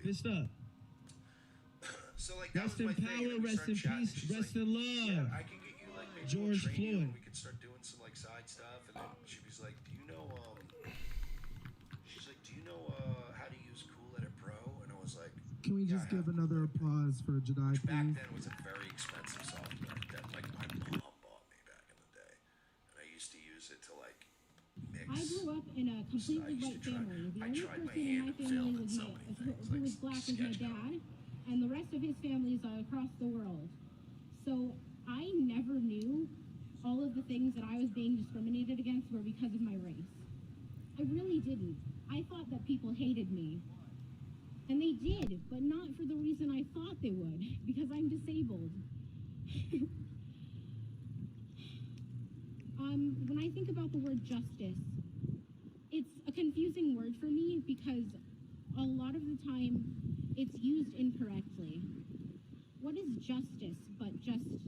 Good stuff. So like rest in power, rest in peace, rest in love. Yeah, I can get you like maybe George Floyd. And we could start doing some like side stuff. And then she was like, "Do you know?" She's like, "Do you know how to use Cool Edit Pro?" And I was like, "Can we just give another applause for Jedi, please?" Back then, it was a very expensive software that like my mom bought me back in the day, and I used to use it to like mix. I grew up in a completely white family. The only person in my family who was black was my dad, and the rest of his families are across the world. So I never knew all of the things that I was being discriminated against were because of my race. I really didn't. I thought that people hated me. And they did, but not for the reason I thought they would, because I'm disabled. When I think about the word justice, it's a confusing word for me because a lot of the time it's used incorrectly. What is justice but just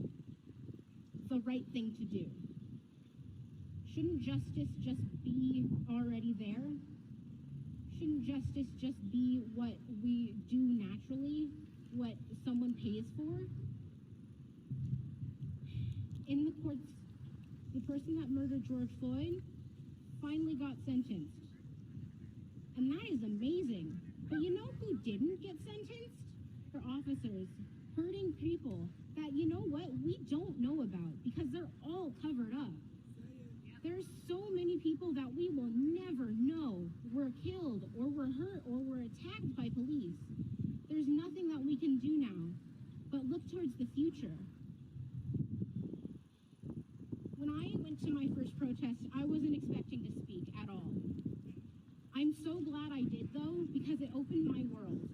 the right thing to do? Shouldn't justice just be already there? Shouldn't justice just be what we do naturally, what someone pays for? In the courts, the person that murdered George Floyd finally got sentenced. And that is amazing. But you know who didn't get sentenced? For officers hurting people that, you know what, we don't know about because they're all covered up. There's so many people that we will never know were killed or were hurt or were attacked by police. There's nothing that we can do now but look towards the future. When I went to my first protest, I wasn't expecting to speak at all. I'm so glad I did though, because it opened my world.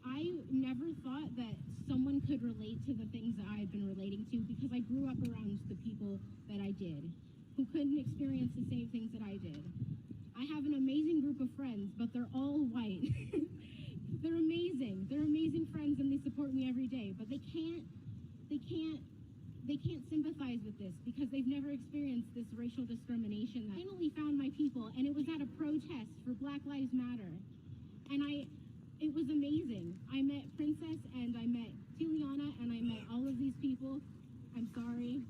I never thought that someone could relate to the things that I had been relating to because I grew up around the people that I did, who couldn't experience the same things that I did. I have an amazing group of friends, but they're all white. They're amazing. They're amazing friends and they support me every day, but they can't sympathize with this because they've never experienced this racial discrimination. I finally found my people, and it was at a protest for Black Lives Matter. And it was amazing. I met Princess and I met Tiliana and I met all of these people. I'm sorry.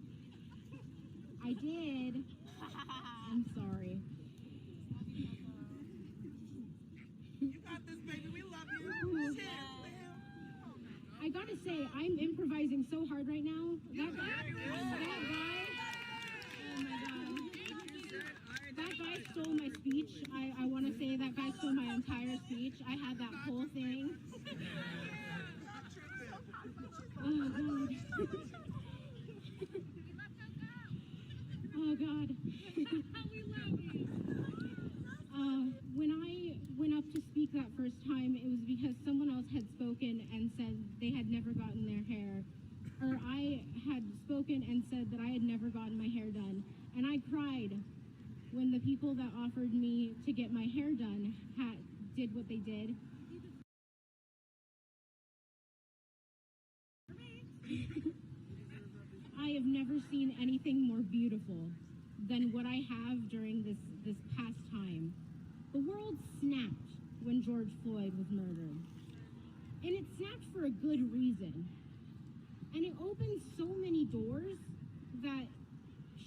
I did. I'm sorry. You got this, baby. We love you. I gotta say, I'm improvising so hard right now. That guy stole my speech. I want to say that guy stole my entire speech. I had that whole thing. Oh, God. Oh, God. We love you. When I went up to speak that first time, it was because someone else had spoken and said they had never gotten their hair. Or I had spoken and said that I had never gotten my hair done. And I cried when the people that offered me to get my hair done did what they did. I have never seen anything more beautiful than what I have during this past time. The world snapped when George Floyd was murdered. And it snapped for a good reason. And it opened so many doors that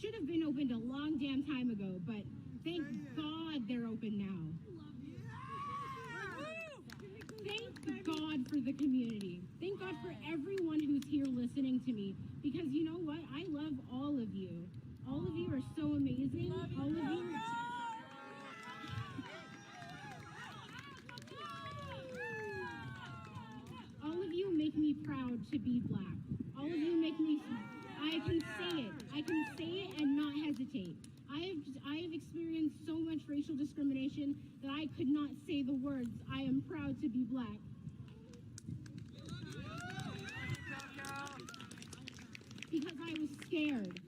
should have been opened a long damn time ago, but thank God they're open now. Thank God for the community. Thank God for everyone who's here listening to me, because you know what? I love all of you. All of you are so amazing. All of you. All of you make me proud to be Black. All of you make me, I can say it. I can say it and not hesitate. I have experienced so much racial discrimination that I could not say the words, I am proud to be Black. Because I was scared.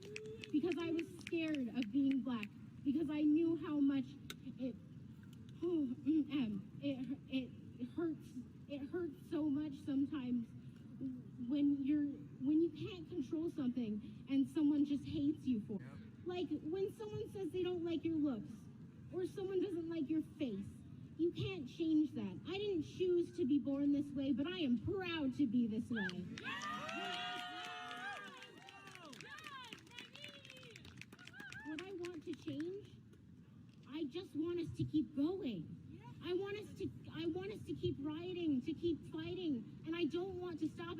Because I was scared of being Black. Because I knew how much it hurts. It hurts so much sometimes when you can't control something and someone just hates you for it. Like when someone says they don't like your looks or someone doesn't like your face. You can't change that. I didn't choose to be born this way, but I am proud to be this way. What I want to change, I just want us to keep going. I want us to keep rioting, to keep fighting, and I don't want to stop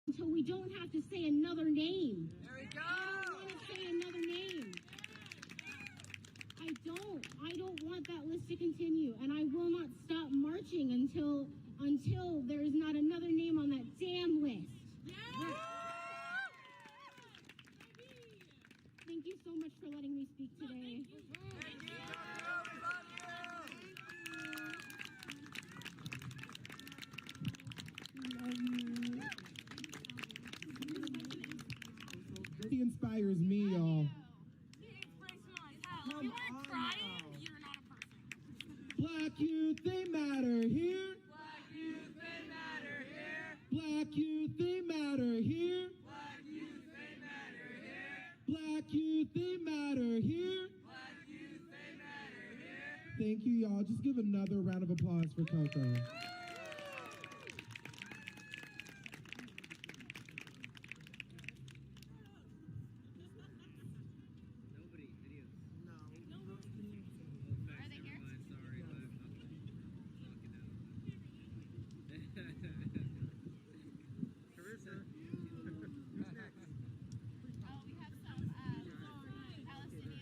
until we don't have to say another name. There we go. I don't want to say another name. I don't want that list to continue, and I will not stop marching until there is not another name on that damn list. Thank you so much for letting me speak today. He inspires me, y'all. Black youth, they matter here. Black youth, they matter here. Black youth, they matter here. Black youth, they matter here. Black youth, they matter here. Black youth, they matter here. Thank you, y'all. Just give another round of applause for Coco.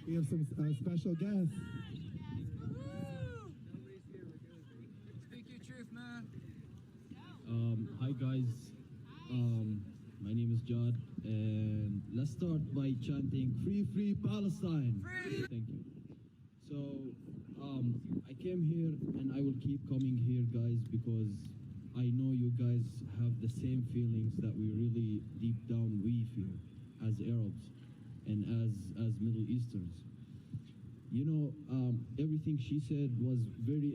We have some special guests. Speak your truth, man. Hi guys, my name is Jad, and let's start by chanting "Free, Free Palestine." Free! Thank you. So, I came here, and I will keep coming here, guys, because I know you guys have the same feelings that we really deep down we feel as Arabs and as Middle Easterns. You know, everything she said was very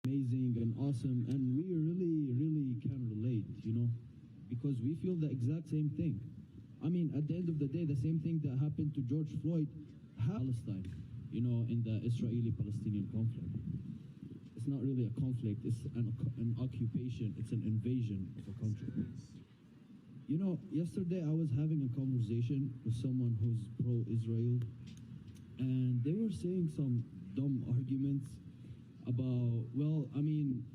amazing and awesome, and we really can relate, you know, because we feel the exact same thing. I mean, at the end of the day, the same thing that happened to George Floyd, Palestine, you know, in the Israeli-Palestinian conflict. It's not really a conflict, it's an occupation, it's an invasion of a country. You know, yesterday I was having a conversation with someone who's pro-Israel, and they were saying some dumb arguments about, well, I mean,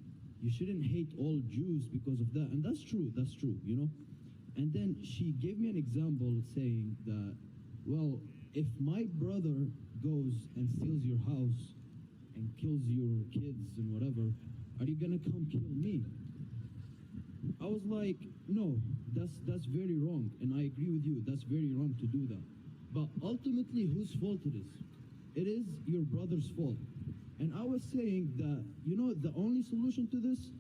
you shouldn't hate all Jews because of that. And that's true, you know? And then she gave me an example saying that, well, if my brother goes and steals your house and kills your kids and whatever, are you gonna come kill me? I was like, no, that's very wrong. And I agree with you, that's very wrong to do that. But ultimately, whose fault it is? It is your brother's fault. And I was saying that, you know, the only solution to this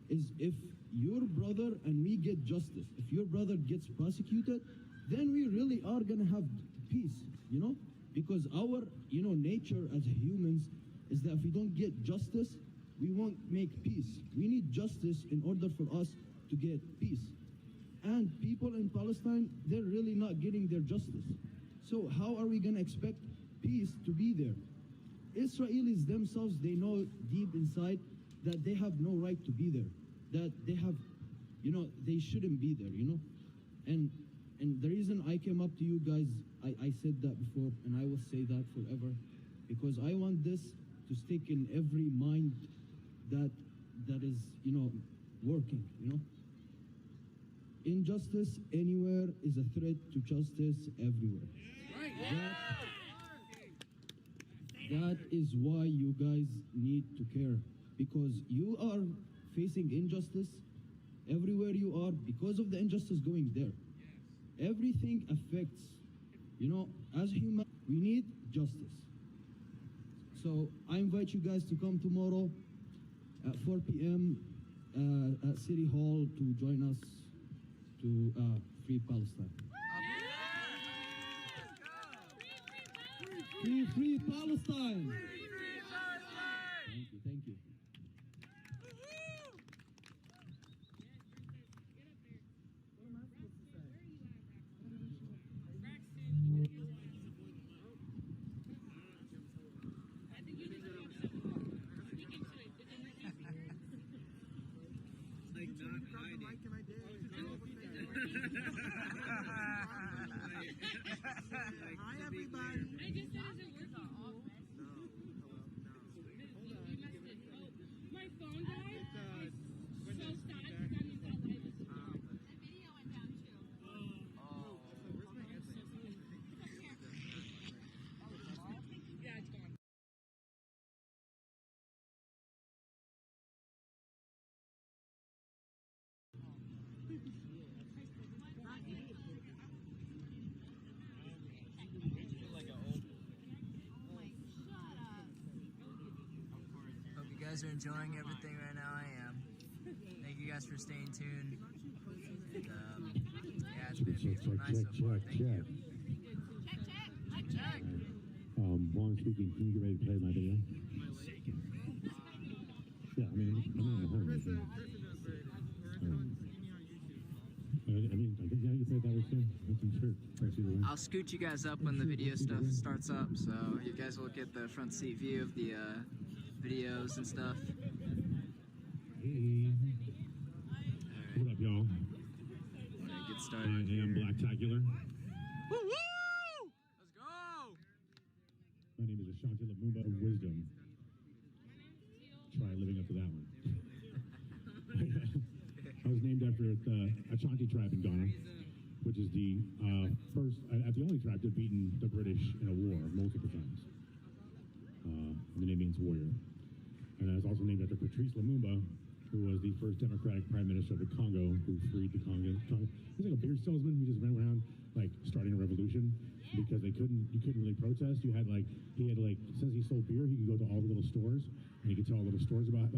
is if your brother and we get justice. If your brother gets prosecuted, then we really are going to have peace, you know? Because our, you know, nature as humans is that if we don't get justice, we won't make peace. We need justice in order for us to get peace. And people in Palestine, they're really not getting their justice. So how are we going to expect peace to be there? Israelis themselves, they know deep inside that they have no right to be there, that they have, you know, they shouldn't be there, you know? And the reason I came up to you guys, I said that before, and I will say that forever, because I want this to stick in every mind that is, you know, working, you know? Injustice anywhere is a threat to justice everywhere. That is why you guys need to care, because you are facing injustice everywhere you are because of the injustice going there. Everything affects, you know, as human, we need justice. So I invite you guys to come tomorrow at 4 p.m. At City Hall to join us to free Palestine. Free, free Palestine! Thank you. Hi, everybody. I just said, is it working? No. You must have. Oh, my phone died. I'm so sad because that means that live is on. The video went down too. Where's my headset? Yeah, it's gone. Hope you guys are enjoying everything right now. I am. Thank you guys for staying tuned. And, yeah, it's been a beautiful night so far. Thank you. Check. While I'm speaking, can you get ready to play my video? Yeah, I mean, I'm not in a hurry. I mean, I think, yeah, you played that way too. Sure. I'll scoot you guys up when the video stuff starts up, so you guys will get the front seat view of the videos and stuff. Hey. Right. What up, y'all? Get started. I am Blacktacular. Woo-woo! Let's go! My name is Ashanti Lumumba of Wisdom. Try living up to that one. I was named after the Ashanti tribe in Ghana, which is the first, the only tribe to have beaten the British in a war multiple times. And the name means warrior. And I was also named after Patrice Lumumba, who was the first democratic prime minister of the Congo, who freed the Congo. He's like a beer salesman who just went around like starting a revolution because you couldn't really protest. He had since he sold beer, he could go to all the little stores and he could tell all the little stores about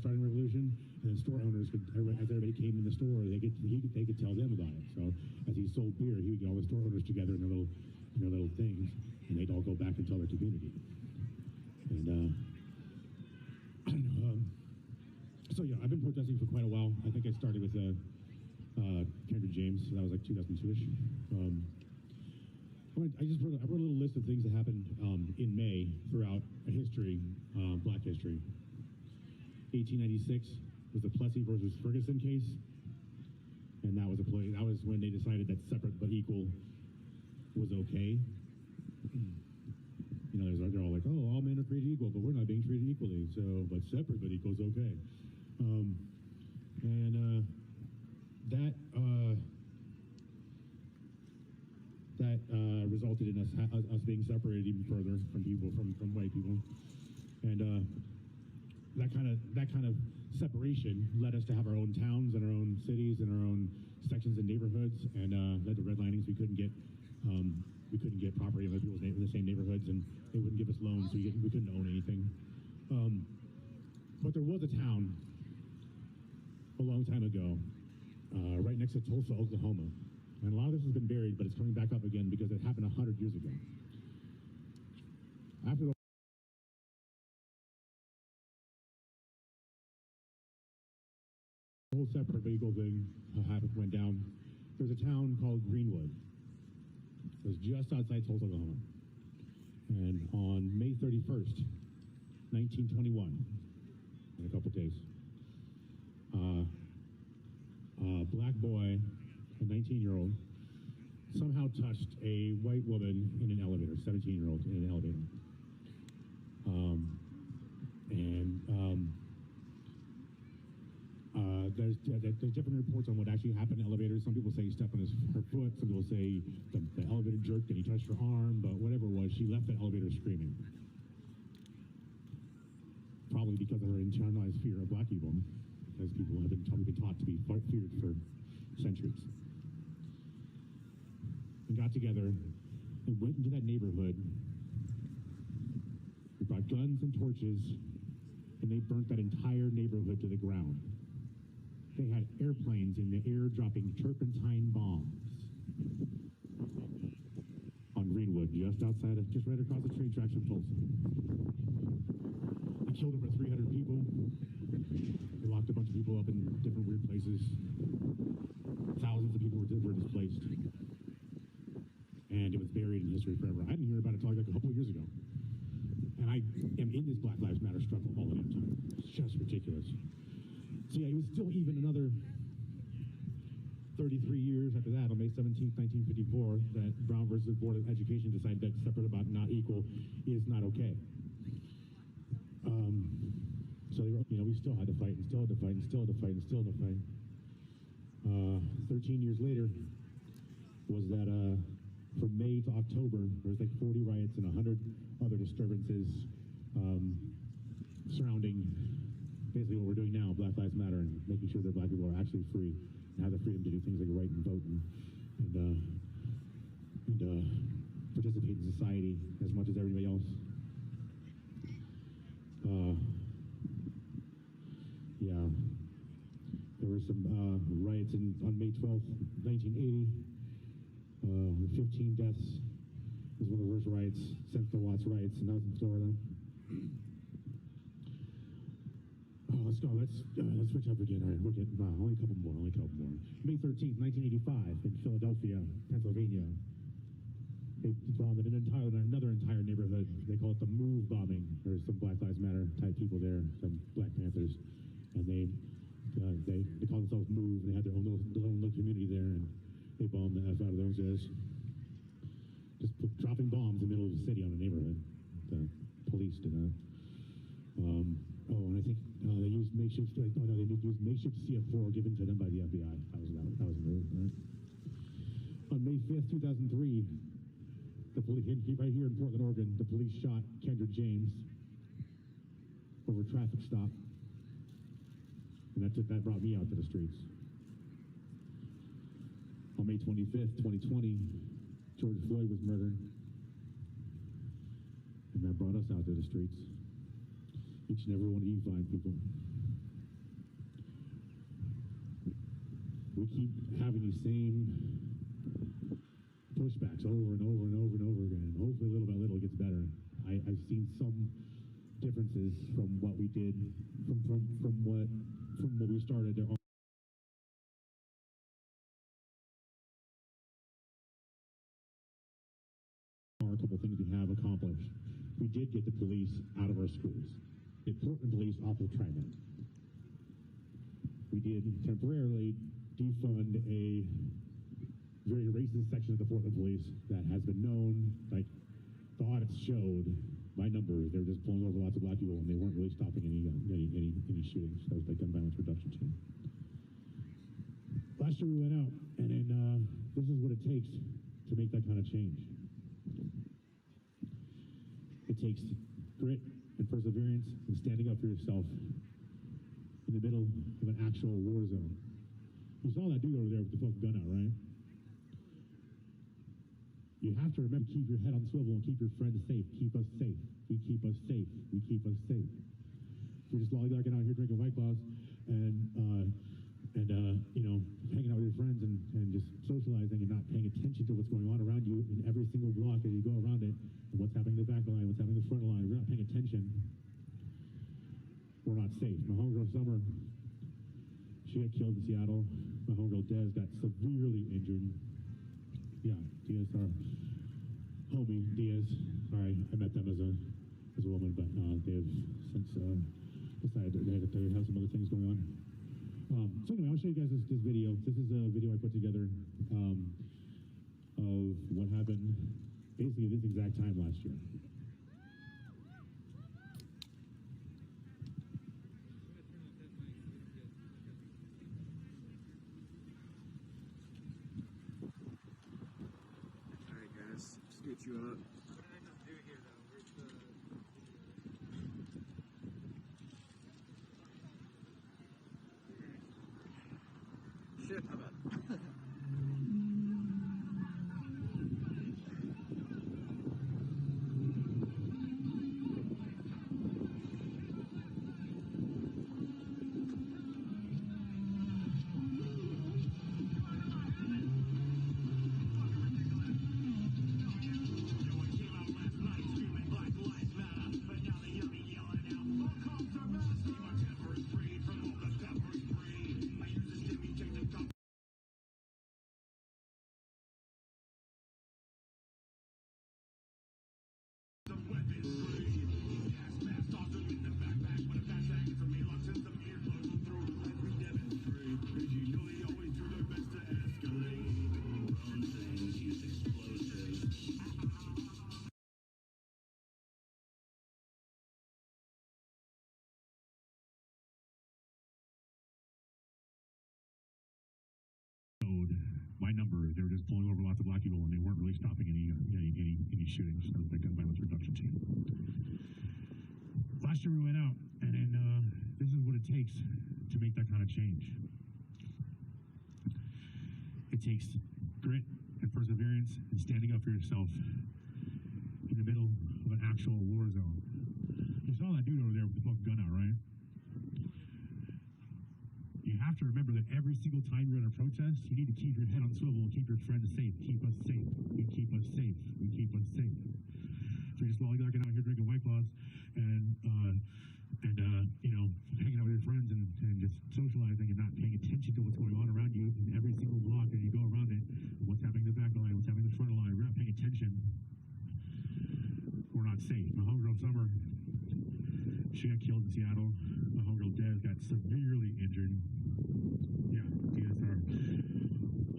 starting a revolution, and then store owners could, as everybody came in the store, they could tell them about it. So as he sold beer, he would get all the store owners together in their little things, and they'd all go back and tell their community. And I don't know. So yeah, I've been protesting for quite a while. I think I started with Kendrick James. So that was like 2002-ish. I wrote a little list of things that happened in May throughout history, Black history. 1896 was the Plessy versus Ferguson case, and that was when they decided that separate but equal was okay. You know, they're all like, oh, all men are created equal, but we're not being treated equally. So, but separate but equal is okay. That resulted in us being separated even further from white people, and that kind of separation led us to have our own towns and our own cities and our own sections and neighborhoods, and led to redlinings. We couldn't get property in other people's in the same neighborhoods, and they wouldn't give us loans, so we couldn't own anything. But there was a town a long time ago, right next to Tulsa, Oklahoma. And a lot of this has been buried, but it's coming back up again because it happened 100 years ago. After the whole separate but equal thing went down, there's a town called Greenwood. It was just outside Tulsa, Oklahoma. And on May 31st, 1921, in a couple days, a black boy, a 19-year-old, somehow touched a white woman in an elevator, 17-year-old in an elevator. There's different reports on what actually happened in elevators. Some people say he stepped on her foot. Some people say the elevator jerked and he touched her arm. But whatever it was, she left the elevator screaming. Probably because of her internalized fear of black people, as people have been taught to be feared for centuries. We got together and went into that neighborhood. We brought guns and torches, and they burnt that entire neighborhood to the ground. They had airplanes in the air dropping turpentine bombs on Greenwood, just right across the train tracks from Tulsa. They killed over 300 people. They locked a bunch of people up in different weird places. Thousands of people were displaced. And it was buried in history forever. I didn't hear about it until like a couple of years ago. And I am in this Black Lives Matter struggle all the damn time. It's just ridiculous. So yeah, it was still even another 33 years after that, on May 17, 1954, that Brown versus Board of Education decided that separate about not equal is not okay. So we still had to fight, and still had to fight, and still had to fight, and still had to fight. 13 years later was that from May to October, there was like 40 riots and 100 other disturbances surrounding basically what we're doing now, Black Lives Matter, and making sure that Black people are actually free and have the freedom to do things like write and vote and participate in society as much as everybody else. Yeah, there were some riots on May 12th, 1980. 15 deaths. It was one of the worst riots since the Watts riots, and that was in Florida. Oh, let's go. Let's switch up again. All right, we're getting only a couple more. May 13th, 1985, in Philadelphia, Pennsylvania. They bombed another entire neighborhood. They call it the Move bombing. There's some Black Lives Matter type people there, some Black Panthers, and they call themselves Move. And they had their own little community there, and they bombed the F out of those guys. Just dropping bombs in the middle of the city on a neighborhood. The police did that. And I think they used makeshift. They used makeshift CF4 given to them by the FBI. That was a move, right? On May 5th, 2003, the police right here in Portland, Oregon, the police shot Kendra James over a traffic stop, and that brought me out to the streets. On May 25th, 2020, George Floyd was murdered, and that brought us out to the streets. Each and every one of you fine people. We keep having these same pushbacks over and over and over and over again. And hopefully, little by little, it gets better. I've seen some differences from what we did, from what we started. There are a couple things we have accomplished. We did get the police out of our schools. The Portland police off of TriMet. We did temporarily defund a very racist section of the Portland police that has been known, like the audits showed by numbers, they were just pulling over lots of Black people and they weren't really stopping any shootings. That was like gun violence reduction team. Last year we went out, and then this is what it takes to make that kind of change. It takes grit and perseverance and standing up for yourself in the middle of an actual war zone. You saw that dude over there with the fucking gun out, right? You have to remember to keep your head on swivel and keep your friends safe. Keep us safe. We keep us safe. We keep us safe. You're just lollygagging out here drinking White Claws and hanging out with your friends and just socializing and not paying attention to what's going on around you in every single block as you go around it, and what's happening in the back line, what's happening in the front line. If we're not paying attention, we're not safe. My homegirl Summer, she got killed in Seattle. My homegirl Des got severely injured. Yeah, Diaz, our homie Diaz. Sorry, I met them as a woman, but they have since decided that they have some other things going on. So anyway, I'll show you guys this video. This is a video I put together of what happened basically this exact time last year. All right, guys, just get you up. Shit, how about my number, they were just pulling over lots of black people, and they weren't really stopping any shootings. That was the gun violence reduction team. Last year we went out, and then this is what it takes to make that kind of change. It takes grit and perseverance and standing up for yourself in the middle of an actual war zone. You saw that dude over there with the fucking gun out, right? You have to remember that every single time you're at a protest, you need to keep your head on swivel and keep your friends safe. Keep us safe. We keep us safe. We keep us safe. So you're just lollygagging out here drinking White Claws and you know, hanging out with your friends and just socializing and not paying attention to what's going on around you in every single block as you go around it. What's happening in the back line, what's happening in the front line. We're not paying attention. We're not safe. My homegirl Summer, she got killed in Seattle. My homegirl Des got severely injured. Yeah, Diaz, our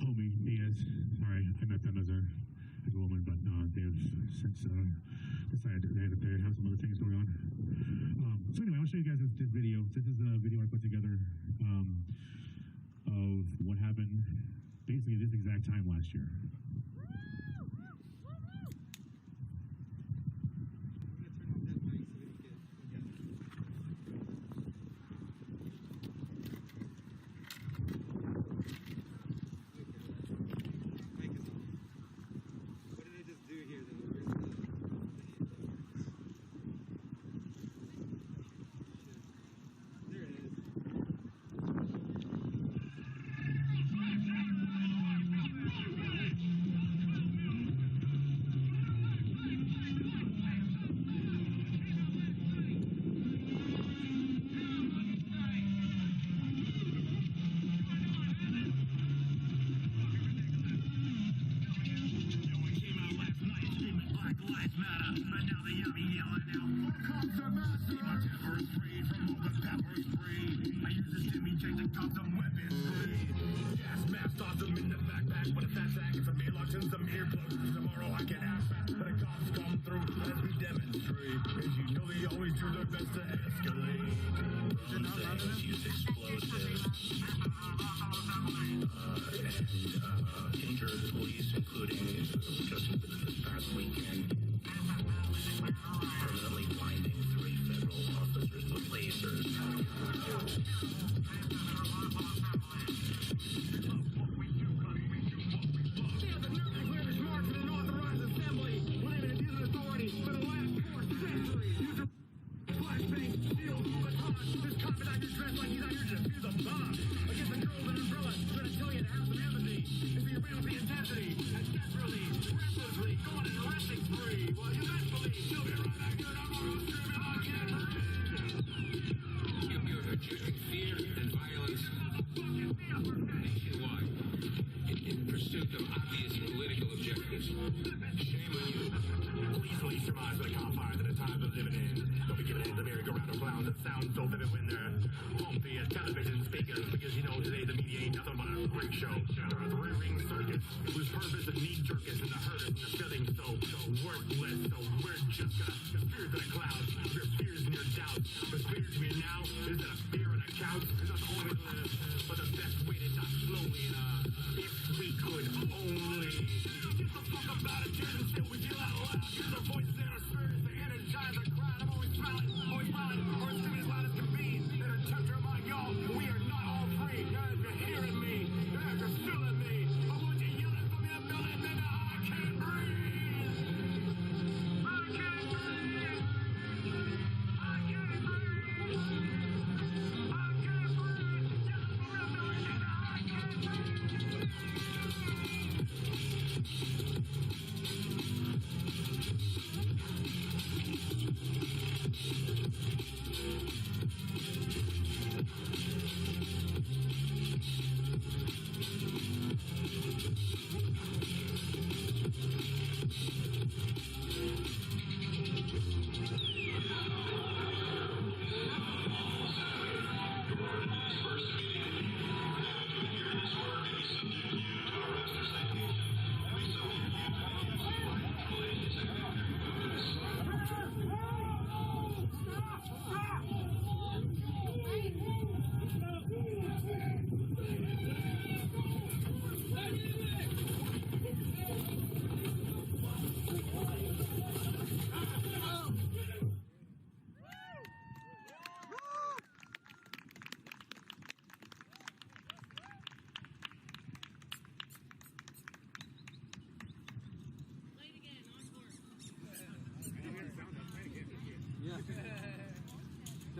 homie Diaz. Sorry, I met them as a woman, but they've since decided they have some other things going on. So anyway, I'll show you guys this video. This is a video I put together of what happened basically this exact time last year.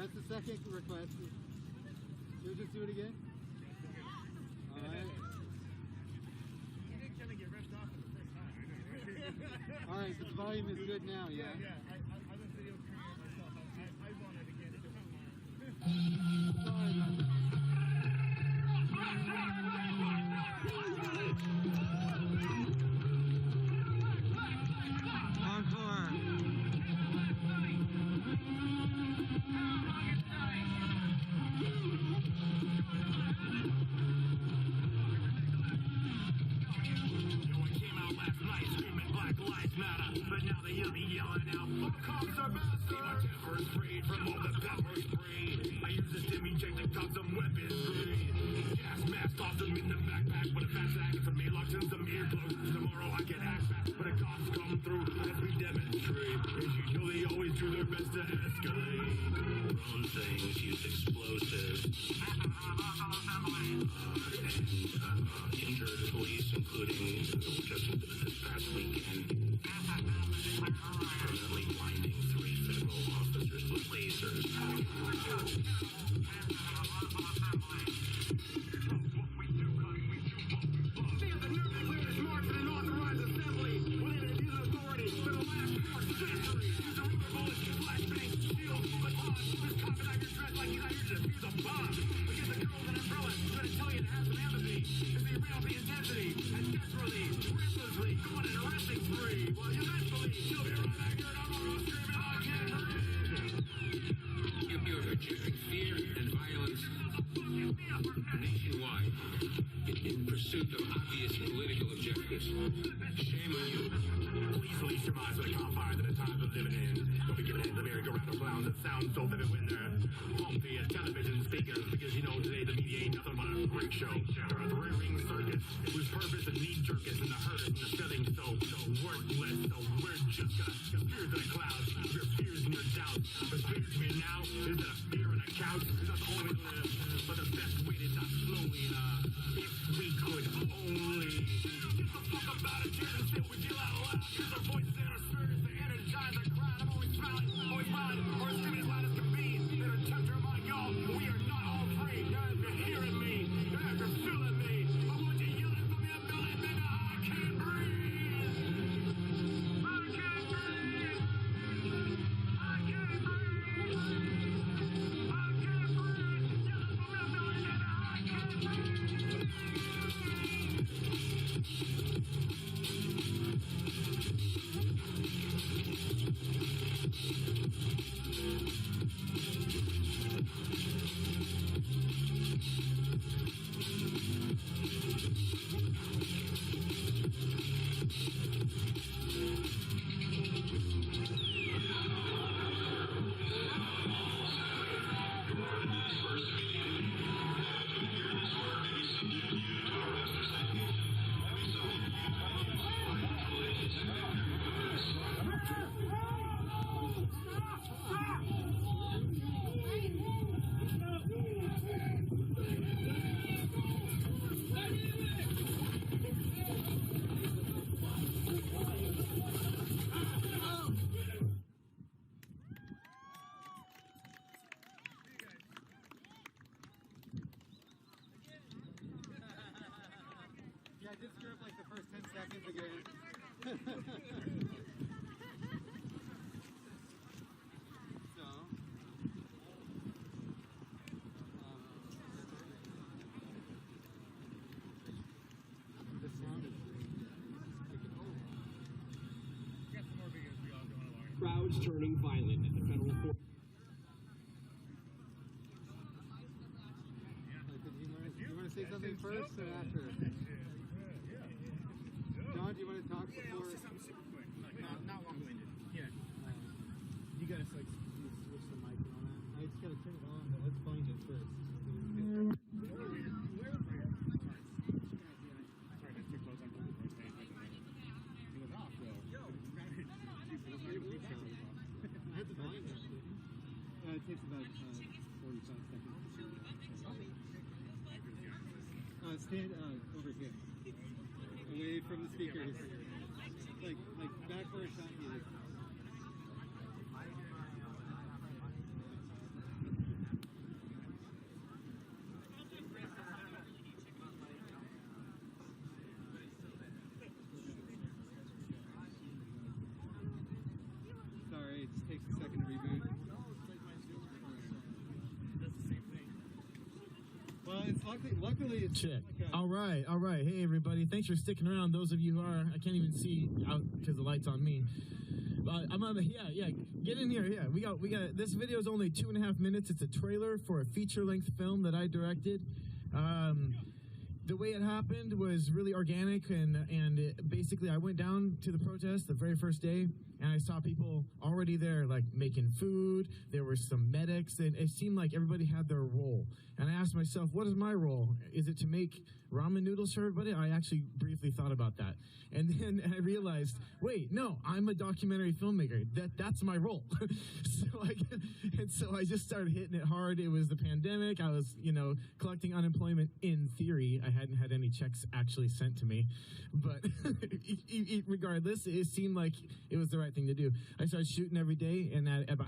That's the second request. Should we just do it again? Alright. You didn't kind of get ripped off for the first time. Alright, so the volume is good now, yeah? Yeah. I'm a video creator myself. I wanted to get it. Sorry about that. Encore. But now they hear me yelling out, "All cops are bastard!" See my temper's free from all the power sprayed. I use this to inject to cause some weapons free. Gas mask, toss them in the backpack. But a fast act for me, locked in some earplugs. Tomorrow I can act fast, but the cops come through as we demonstrate. As you know, they always do their best to escalate. Wrong things use explosives. Injured police, including just this past weekend. Permanently blinding 3 federal officers with lasers. Stand the nerve to clear this march in an authorized assembly. Within an abuse of authority for the last 4 centuries. Use a rubber bullet, flashbang, shield, baton. This cop and I are dressed like he's out here to defuse a bomb. Against the girls and umbrellas, trying to tell you to have some empathy. As they ramp up the intensity, and desperately, ruthlessly, going an arresting spree. Well, eventually, you'll be right back here tomorrow screaming, "I can't breathe." You're projecting fear and violence nationwide in pursuit of obvious political objectives. Shame on you. Please release your minds from the confines of the times we're living in. Don't be giving in to the merry-go-round of clowns that sound so vivid when they're home via television speakers, because you know today the media ain't nothing but a freak show. They're a three-ring circus whose purpose is knee-jerkers and the hurt and the feeling so worthless. So we're just gonna fear the clouds, your fears and your doubts. But fear to me now is that a fear and a couch is not the only way to live, but the best way to die slowly. If we could only get the fuck about it, cheers and say what we feel out loud. Here's our voices and our spirits to energize the crowd. I'm always smiling, or screaming as loud as can be. In a tempter of my y'all, we are not all free. Now if you're hearing me, now if you're feeling me, I want you yelling from your belly, baby, I can't breathe. I can't breathe. I can't breathe. I can't breathe. Yelling from your belly, baby, I can't breathe. Yeah, I did screw up like the first 10 seconds again. So, the sound is Got some more videos we all going along. Crowds turning violent at the federal court. you want to say something first or after? John, do you want to talk before? I'll say something super quick. Not long-winded. Yeah. You guys like switch the mic and all that. I just gotta turn it on, but let's find it first. It takes about 45 seconds. Stand over here, away from the speakers, like back where shot you. Luckily, it's Check. like All right. Hey, everybody. Thanks for sticking around. Those of you who are, I can't even see out because the light's on me. I'm on the, yeah. Get in here. Yeah, we got. This video is only 2.5 minutes. It's a trailer for a feature-length film that I directed. The way it happened was really organic, and basically I went down to the protest the very first day, and I saw people already there, like making food. There were some medics, and it seemed like everybody had their role. And I asked myself, what is my role? Is it to make ramen noodles for everybody? I actually briefly thought about that. And then I realized, wait, no, I'm a documentary filmmaker. That's my role. So I just started hitting it hard. It was the pandemic. I was, collecting unemployment in theory. I hadn't had any checks actually sent to me. But regardless, it seemed like it was the right thing to do. I started shooting every day, and at about